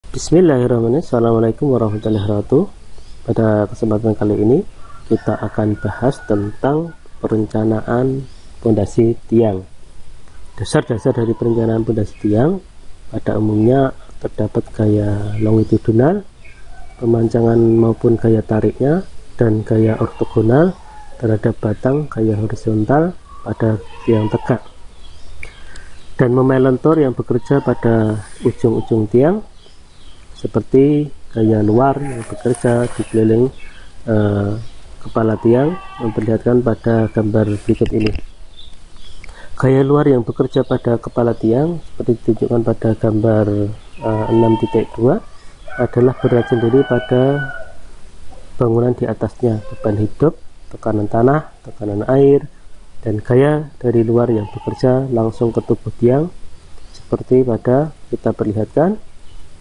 Bismillahirrahmanirrahim. Assalamualaikum warahmatullahi wabarakatuh. Pada kesempatan kali ini kita akan bahas tentang perencanaan pondasi tiang. Dasar-dasar dari perencanaan pondasi tiang pada umumnya terdapat gaya longitudinal, pemancangan maupun gaya tariknya, dan gaya ortogonal terhadap batang, gaya horizontal pada tiang tegak, dan memai lentur yang bekerja pada ujung-ujung tiang, seperti gaya luar yang bekerja di keliling kepala tiang, memperlihatkan pada gambar berikut ini. Gaya luar yang bekerja pada kepala tiang seperti ditunjukkan pada gambar 6.2 adalah berat sendiri pada bangunan di atasnya, beban hidup, tekanan tanah, tekanan air, dan gaya dari luar yang bekerja langsung ke tubuh tiang seperti pada kita perlihatkan.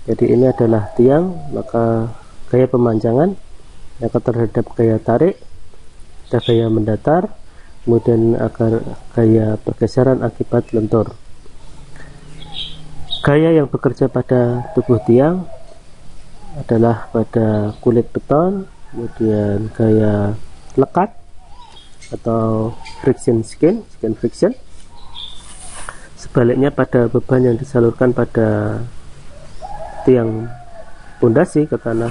Jadi ini adalah tiang, maka gaya pemancangan yang terhadap gaya tarik, ada gaya mendatar, kemudian agar gaya pergeseran akibat lentur. Gaya yang bekerja pada tubuh tiang adalah pada kulit beton, kemudian gaya lekat atau friction skin friction. Sebaliknya pada beban yang disalurkan pada tiang pondasi ke tanah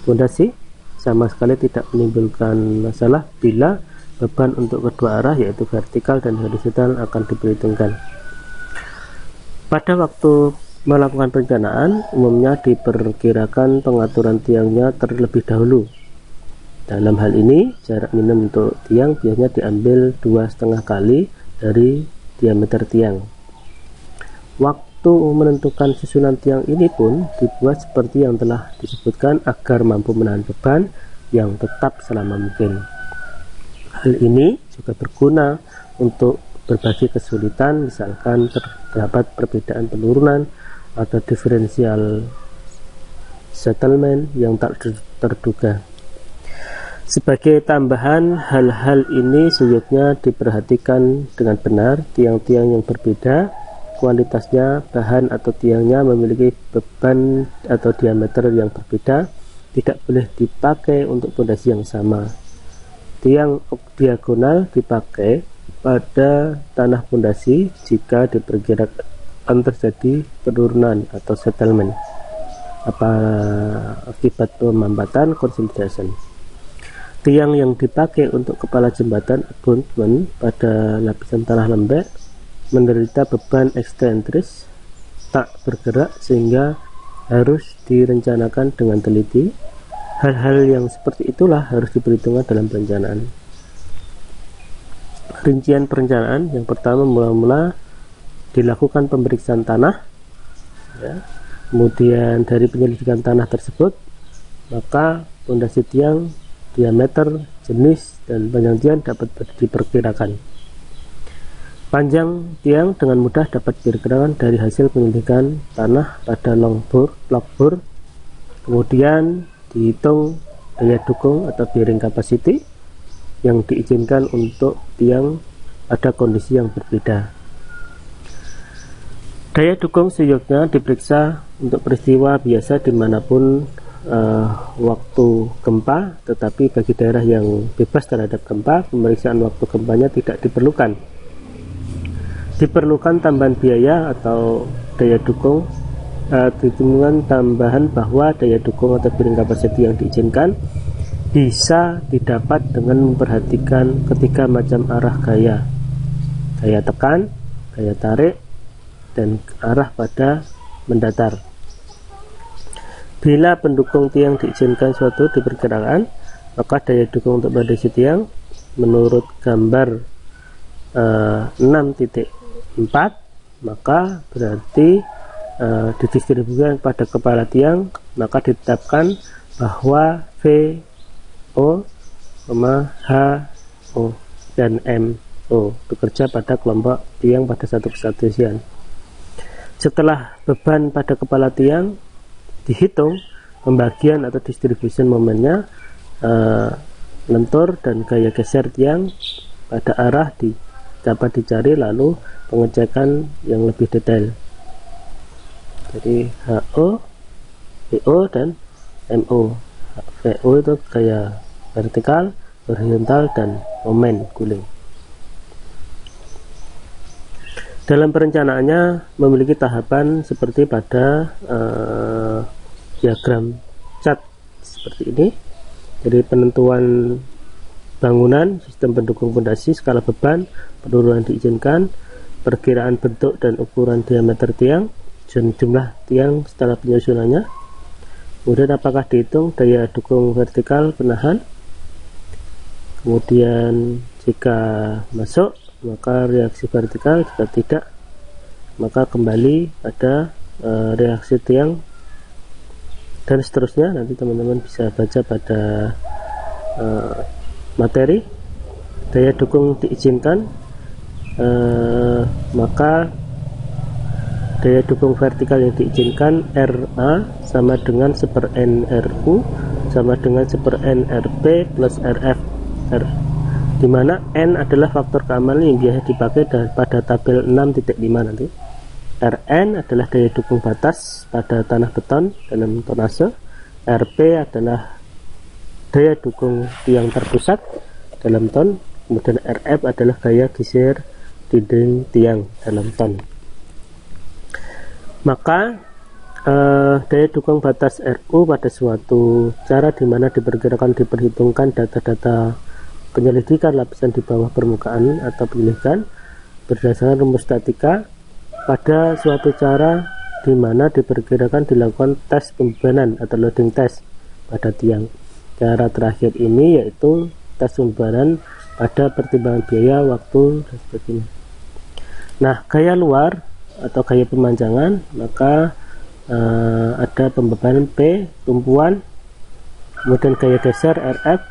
pondasi sama sekali tidak menimbulkan masalah bila beban untuk kedua arah yaitu vertikal dan horizontal akan diperhitungkan. Pada waktu melakukan perencanaan umumnya diperkirakan pengaturan tiangnya terlebih dahulu. Dalam hal ini jarak minimum untuk tiang biasanya diambil 2,5 kali dari diameter tiang. Waktu menentukan susunan tiang ini pun dibuat seperti yang telah disebutkan agar mampu menahan beban yang tetap selama mungkin. Hal ini juga berguna untuk berbagai kesulitan, misalkan terdapat perbedaan penurunan atau diferensial settlement yang tak terduga. Sebagai tambahan, hal-hal ini seyuknya diperhatikan dengan benar. Tiang-tiang yang berbeda kualitasnya, bahan atau tiangnya memiliki beban atau diameter yang berbeda, tidak boleh dipakai untuk pondasi yang sama. Tiang diagonal dipakai pada tanah pondasi jika diperkirakan terjadi penurunan atau settlement akibat pemampatan consolidation. Tiang yang dipakai untuk kepala jembatan abutment pada lapisan tanah lembek menderita beban eksentris tak bergerak sehingga harus direncanakan dengan teliti. Hal-hal yang seperti itulah harus diperhitungkan dalam perencanaan. Rincian perencanaan yang pertama, mula-mula dilakukan pemeriksaan tanah, ya. Kemudian dari penyelidikan tanah tersebut maka pondasi tiang, diameter, jenis, dan panjang tiang dapat diperkirakan. Panjang tiang dengan mudah dapat diperkirakan dari hasil penyelidikan tanah pada log bore. Kemudian dihitung daya dukung atau bearing capacity yang diizinkan untuk tiang pada kondisi yang berbeda. Daya dukung seyuknya diperiksa untuk peristiwa biasa dimanapun waktu gempa, tetapi bagi daerah yang bebas terhadap gempa, pemeriksaan waktu gempanya tidak diperlukan. Diperlukan tambahan biaya atau daya dukung, hitungan tambahan bahwa daya dukung atau bearing capacity yang diizinkan bisa didapat dengan memperhatikan ketiga macam arah gaya tekan, gaya tarik, dan arah pada mendatar. Bila pendukung tiang diizinkan suatu diperkirakan, maka daya dukung untuk pondasi tiang menurut gambar 6.4 maka berarti didistribusikan pada kepala tiang, maka ditetapkan bahwa VO, HO, dan MO bekerja pada kelompok tiang pada satu kesatuan. Setelah beban pada kepala tiang dihitung, pembagian atau distribution momennya, lentur dan gaya geser tiang pada arah dapat dicari, lalu pengecekan yang lebih detail. Jadi HO VO dan MO. VO itu gaya vertikal, horizontal, dan momen guling. Dalam perencanaannya memiliki tahapan seperti pada diagram cat seperti ini. Jadi penentuan bangunan, sistem pendukung pondasi, skala beban, penurunan diizinkan, perkiraan bentuk dan ukuran diameter tiang, dan jumlah tiang setelah penyusunannya. Kemudian apakah dihitung daya dukung vertikal penahan. Kemudian jika masuk maka reaksi vertikal, jika tidak maka kembali pada reaksi tiang, dan seterusnya. Nanti teman-teman bisa baca pada materi. Daya dukung diizinkan, maka daya dukung vertikal yang diizinkan RA sama dengan 1/N RU sama dengan 1/N RP plus RF R, di mana N adalah faktor keamanan yang biasa dipakai pada tabel 6.5 nanti. Rn adalah daya dukung batas pada tanah beton dalam tonase. Rp adalah daya dukung tiang terpusat dalam ton. Kemudian Rf adalah gaya geser dinding tiang dalam ton. Maka daya dukung batas RU pada suatu cara di mana diperhitungkan data-data penyelidikan lapisan di bawah permukaan atau penyelidikan berdasarkan rumus statika pada suatu cara di mana diperkirakan dilakukan tes pembebanan atau loading test pada tiang. Cara terakhir ini yaitu tes pembebanan pada pertimbangan biaya, waktu, dan sebagainya. Nah, gaya luar atau gaya pemanjangan, maka ada pembebanan P, tumpuan, kemudian gaya geser RF,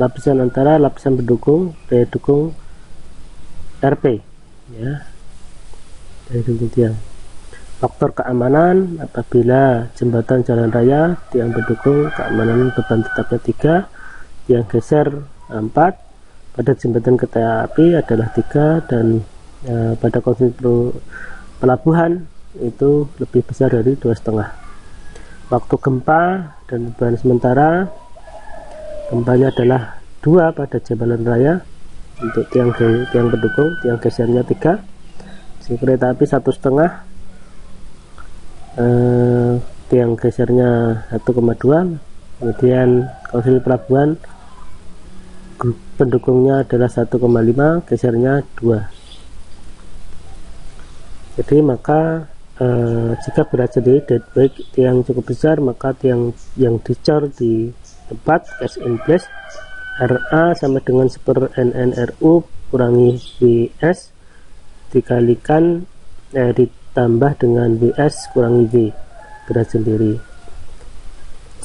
lapisan antara, lapisan pendukung, daya dukung RP, ya, daya dukung tiang. Faktor keamanan apabila jembatan jalan raya, tiang pendukung keamanan beban tetapnya 3, tiang geser 4, pada jembatan kereta api adalah 3, dan pada konstruksi pelabuhan itu lebih besar dari 2,5. Waktu gempa dan beban sementara, gempanya adalah 2 pada jalan raya untuk tiang pendukung, tiang gesernya 3, si kereta api 1,5, tiang gesernya 1,2. Kemudian konstruksi pelabuhan pendukungnya adalah 1,5, gesernya 2. Jadi maka jika berat sendiri baik tiang cukup besar, maka tiang yang dicor di tempat as in place RA sama dengan 1/NN RU kurangi WS dikalikan ditambah dengan WS kurangi V berat sendiri.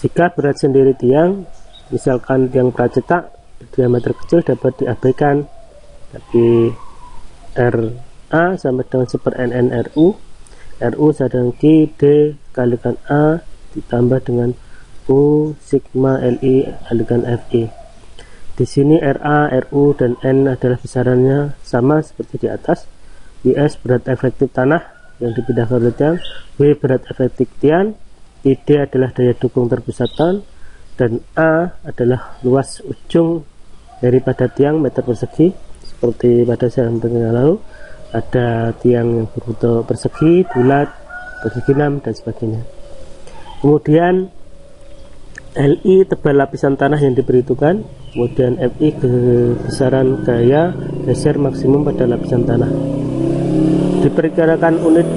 Jika berat sendiri tiang, misalkan tiang pracetak diameter kecil, dapat diabaikan, tapi RA sama dengan 1/NN RU, RU sama Q D kalikan A ditambah dengan U sigma LI kalikan FE. Di sini RA, RU, dan N adalah besarannya sama seperti di atas. WS berat efektif tanah yang dipindahkan oleh tiang, W berat efektif tiang, ID adalah daya dukung terpusat ton, dan A adalah luas ujung daripada tiang meter persegi. Seperti pada samping yang lalu, ada tiang yang berbentuk persegi, bulat, persegi 6, dan sebagainya. Kemudian LI tebal lapisan tanah yang diperhitungkan, kemudian FI besaran gaya geser maksimum pada lapisan tanah. Diperkirakan unit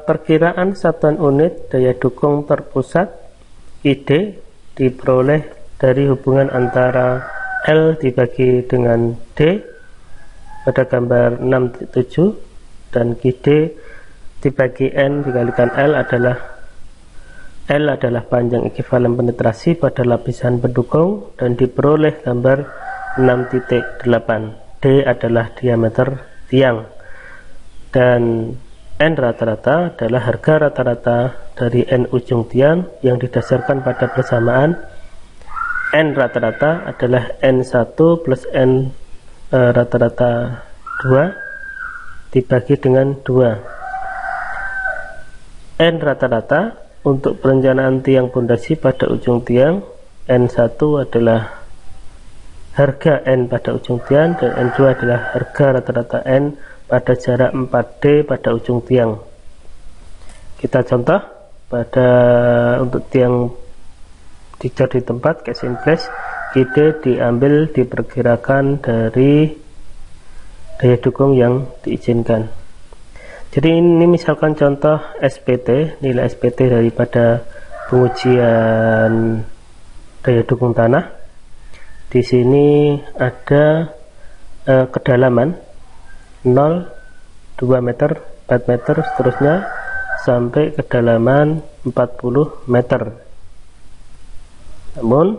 perkiraan satuan unit daya dukung terpusat ID diperoleh dari hubungan antara L dibagi dengan D pada gambar 6.7, dan QD dibagi N dikalikan L adalah panjang ekivalen penetrasi pada lapisan pendukung, dan diperoleh gambar 6.8. D adalah diameter tiang, dan N rata-rata adalah harga rata-rata dari N ujung tiang yang didasarkan pada persamaan N rata-rata adalah N1 plus N rata-rata 2 dibagi dengan 2. N rata-rata untuk perencanaan tiang pondasi pada ujung tiang, N1 adalah harga N pada ujung tiang, dan N2 adalah harga rata-rata N pada jarak 4D pada ujung tiang. Kita contoh pada untuk tiang dicor di tempat case in place, ide diambil diperkirakan dari daya dukung yang diizinkan. Jadi ini misalkan contoh SPT, nilai SPT daripada pengujian daya dukung tanah. Di sini ada kedalaman 0, 2 meter, 4 meter, seterusnya sampai kedalaman 40 meter. Namun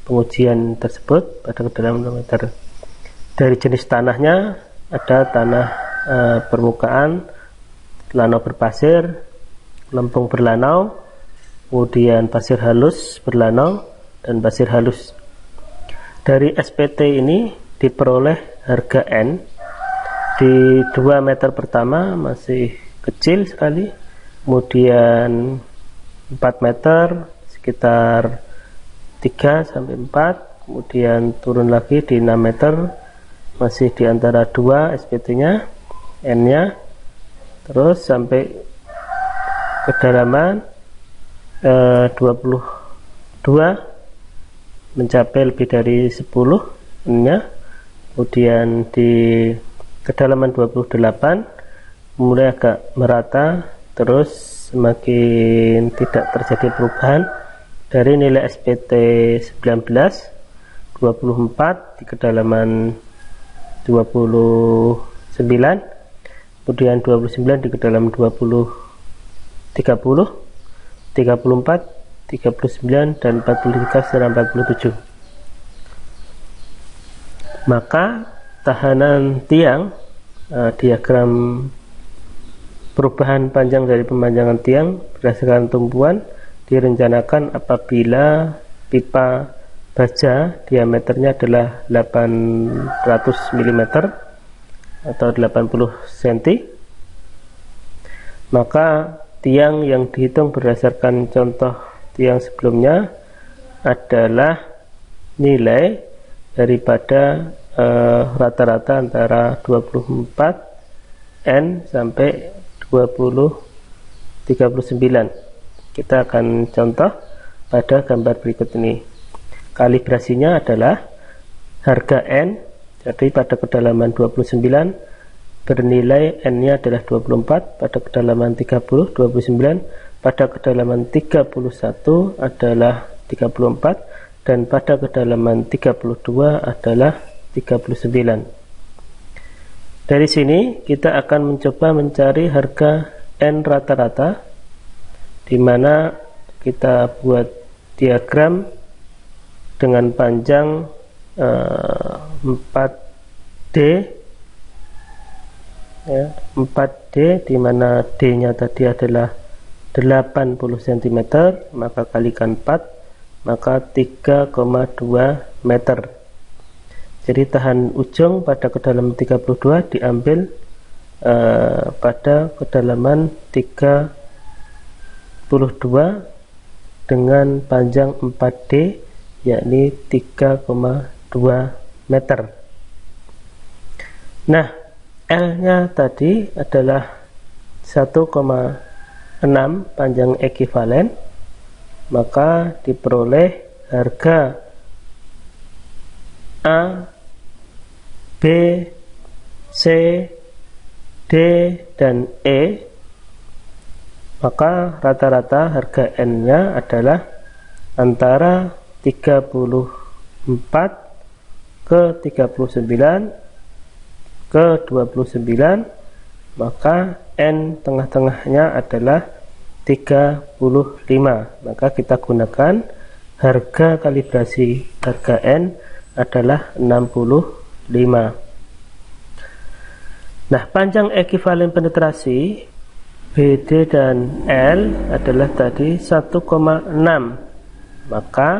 pengujian tersebut pada kedalaman 2 meter. Dari jenis tanahnya ada tanah permukaan, lanau berpasir, lempung berlanau, kemudian pasir halus berlanau, dan pasir halus. Dari SPT ini diperoleh harga N. Di 2 meter pertama masih kecil sekali, kemudian 4 meter sekitar 3 sampai 4, kemudian turun lagi di 6 meter masih di antara 2 SPT-nya, N-nya, terus sampai kedalaman 22 mencapai lebih dari 10 N-nya, kemudian di kedalaman 28 mulai agak merata, terus semakin tidak terjadi perubahan dari nilai SPT 19, 24 di kedalaman 29, kemudian 29 di kedalaman 20, 30, 34, 39, dan 43 serta 47. Maka tahanan tiang, diagram perubahan panjang dari pemanjangan tiang berdasarkan tumpuan direncanakan apabila pipa baja diameternya adalah 800 mm atau 80 cm. Maka tiang yang dihitung berdasarkan contoh tiang sebelumnya adalah nilai daripada rata-rata antara 24 N sampai 39. Kita akan contoh pada gambar berikut ini. Kalibrasinya adalah harga N, jadi pada kedalaman 29 bernilai N-nya adalah 24, pada kedalaman 30 29, pada kedalaman 31 adalah 34, dan pada kedalaman 32 adalah 39. Dari sini kita akan mencoba mencari harga N rata-rata, di mana kita buat diagram dengan panjang 4D, ya, 4D, di mana D-nya tadi adalah 80 cm, maka kalikan 4, maka 3,2 meter. Jadi tahan ujung pada kedalaman 32 diambil pada kedalaman 32 dengan panjang 4D, yakni 3,2 meter. Nah, L-nya tadi adalah 1,6 panjang ekivalen, maka diperoleh harga A, B, C, D, dan E. Maka rata-rata harga N-nya adalah antara 34 ke 39 ke 29, maka N tengah-tengahnya adalah 35. Maka kita gunakan harga kalibrasi harga N adalah 65. Nah, panjang ekivalen penetrasi BD dan L adalah tadi 1,6, maka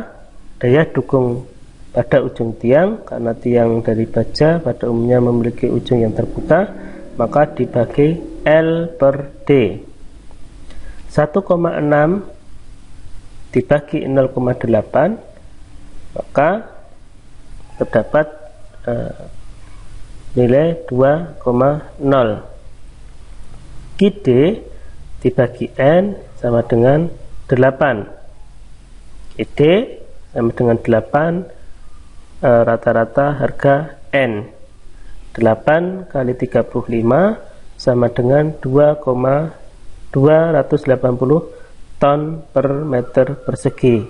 daya dukung pada ujung tiang, karena tiang dari baja pada umumnya memiliki ujung yang terbuka, maka dibagi L per D. 1,6 dibagi 0,8, maka terdapat nilai 2,0. QD dibagi N sama dengan 8. QD sama dengan 8, rata-rata harga N. 8 kali 35 sama dengan 2,280 ton per meter persegi.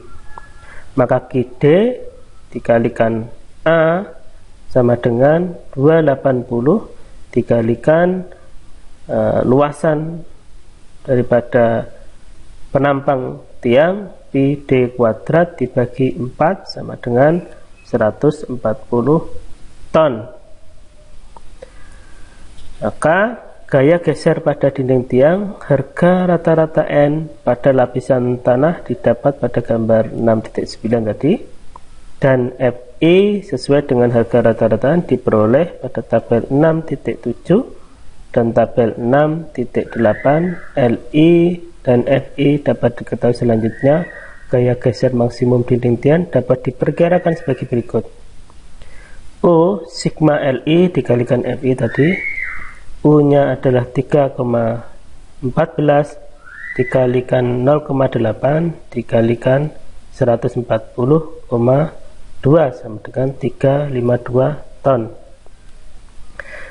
Maka QD dikalikan A sama dengan 280 dikalikan luasan daripada penampang tiang pi D kuadrat dibagi 4 sama dengan 140 ton. Maka gaya geser pada dinding tiang, harga rata-rata N pada lapisan tanah didapat pada gambar 6.9 tadi, dan FI sesuai dengan harga rata-rata diperoleh pada tabel 6.7 dan tabel 6.8. LI dan FI dapat diketahui selanjutnya. Gaya geser maksimum dinding tiang dapat diperkirakan sebagai berikut. U sigma LI dikalikan FI tadi, U nya adalah 3,14 dikalikan 0,8 dikalikan 140,2 sama dengan 352 ton.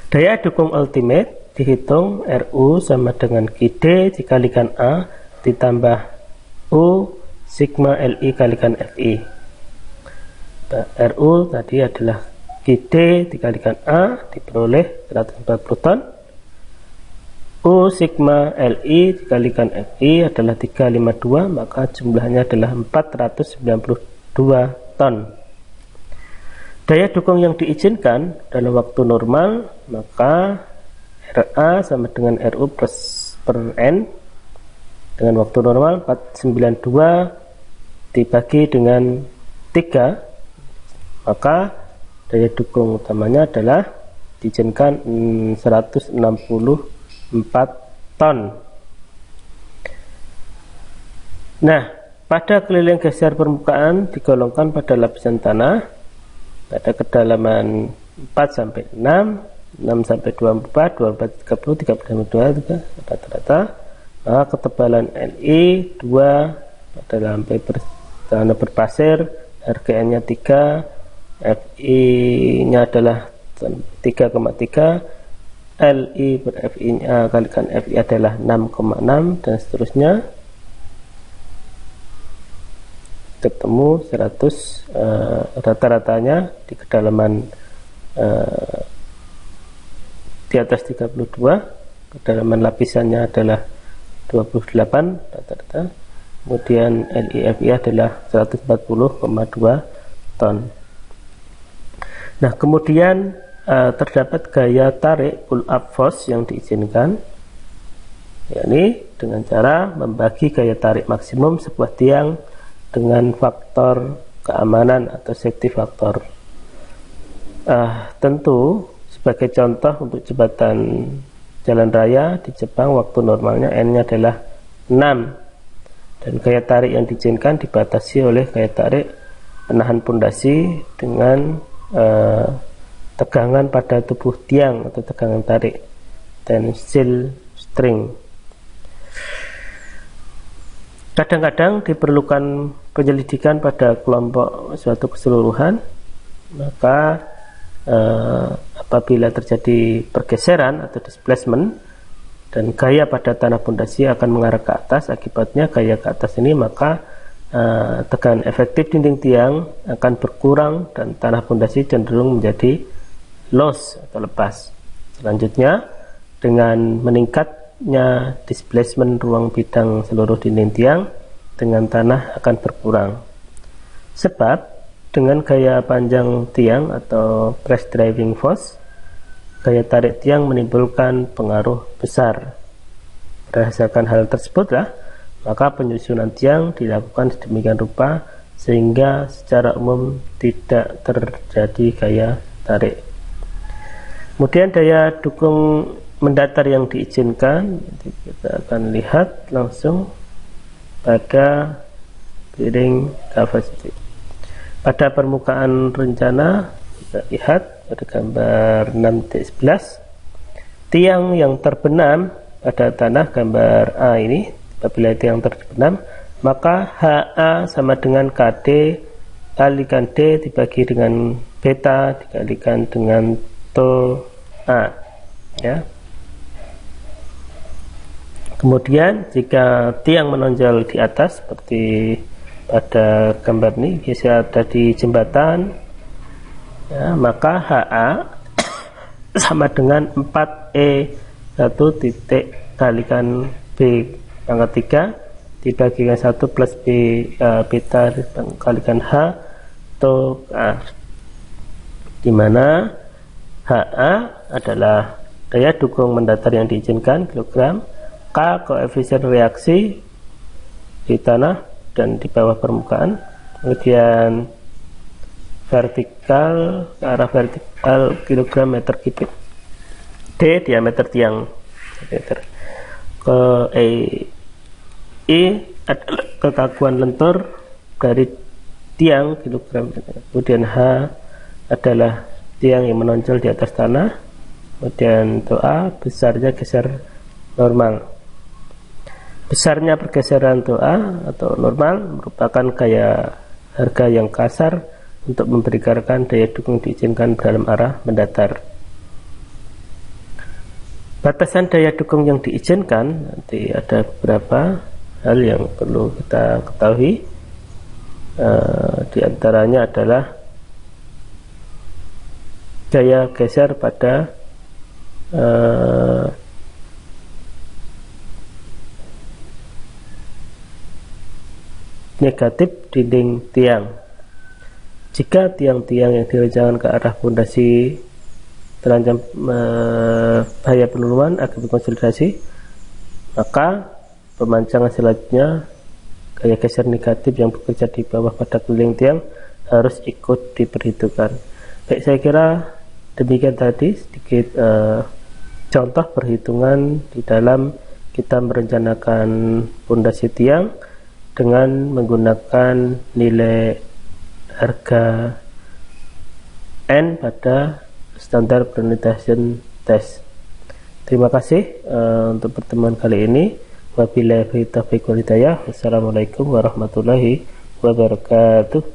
Daya dukung ultimate dihitung RU sama dengan QD dikalikan A ditambah U sigma LI kalikan FI. RU tadi adalah QD dikalikan A diperoleh 140 ton. U sigma LI dikalikan FI adalah 352, maka jumlahnya adalah 492 ton. Daya dukung yang diizinkan dalam waktu normal, maka RA sama dengan RU plus per N. Dengan waktu normal 492 dibagi dengan 3, maka daya dukung utamanya adalah diizinkan 164 ton. Nah, pada keliling geser permukaan digolongkan pada lapisan tanah pada kedalaman 4 sampai 6, 6 sampai 24, 24 30, 32 rata-rata. Maka ketebalan LI 2 pada lantai tanah berpasir, harga N nya 3, FI nya adalah 3,3, LI per FI nya kalikan FI adalah 6,6 dan seterusnya, ketemu 100 rata-ratanya di kedalaman di atas 32, kedalaman lapisannya adalah 28 rata-rata, kemudian LIFI adalah 140,2 ton. Nah, kemudian terdapat gaya tarik pull up force yang diizinkan, yakni dengan cara membagi gaya tarik maksimum sebuah tiang dengan faktor keamanan atau safety factor. Tentu sebagai contoh untuk jembatan jalan raya di Jepang, waktu normalnya N nya adalah 6 dan gaya tarik yang diizinkan dibatasi oleh gaya tarik penahan pondasi dengan tegangan pada tubuh tiang atau tegangan tarik, tensile string. Kadang-kadang diperlukan penyelidikan pada kelompok suatu keseluruhan, maka apabila terjadi pergeseran atau displacement dan gaya pada tanah pondasi akan mengarah ke atas, akibatnya gaya ke atas ini, maka tegangan efektif dinding tiang akan berkurang dan tanah pondasi cenderung menjadi loss atau lepas. Selanjutnya, dengan meningkatnya displacement ruang bidang seluruh dinding tiang, dengan tanah akan berkurang. Sebab dengan gaya panjang tiang atau press driving force, gaya tarik tiang menimbulkan pengaruh besar. Berdasarkan hal tersebutlah, maka penyusunan tiang dilakukan sedemikian rupa sehingga secara umum tidak terjadi gaya tarik. Kemudian daya dukung mendatar yang diizinkan, kita akan lihat langsung pada bearing capacity. Pada permukaan rencana, kita lihat pada gambar 6D11, tiang yang terbenam pada tanah gambar A ini, apabila tiang terbenam, maka HA sama dengan KD kalikan D dibagi dengan beta dikalikan dengan to A, ya. Kemudian jika tiang menonjol di atas seperti pada gambar ini, biasa ada di jembatan, ya, maka HA sama dengan 4E 1 titik kalikan B pangkat 3 dibagikan 1 plus B beta dikalikan H to A, di mana HA adalah daya dukung mendatar yang diizinkan kilogram, K koefisien reaksi di tanah dan di bawah permukaan, kemudian vertikal ke arah vertikal kilogram meter kubik, D diameter tiang meter, ke E adalah kekakuan lentur dari tiang kilogram, kemudian H adalah tiang yang menonjol di atas tanah, kemudian to A besarnya geser normal. Besarnya pergeseran to A atau normal merupakan gaya harga yang kasar untuk memberikan daya dukung diizinkan dalam arah mendatar. Batasan daya dukung yang diizinkan nanti ada beberapa hal yang perlu kita ketahui, di antaranya adalah gaya geser pada negatif dinding tiang. Jika tiang-tiang yang direncanakan ke arah fondasi terancam bahaya penurunan akibat konsolidasi, maka pemancangan selanjutnya gaya geser negatif yang bekerja di bawah pada keliling tiang harus ikut diperhitungkan. Baik, saya kira demikian tadi sedikit contoh perhitungan di dalam kita merencanakan fondasi tiang dengan menggunakan nilai harga N pada standar penelitian test. Terima kasih untuk pertemuan kali ini. Wabillahi taufiq wal hidayah. Wassalamualaikum warahmatullahi wabarakatuh.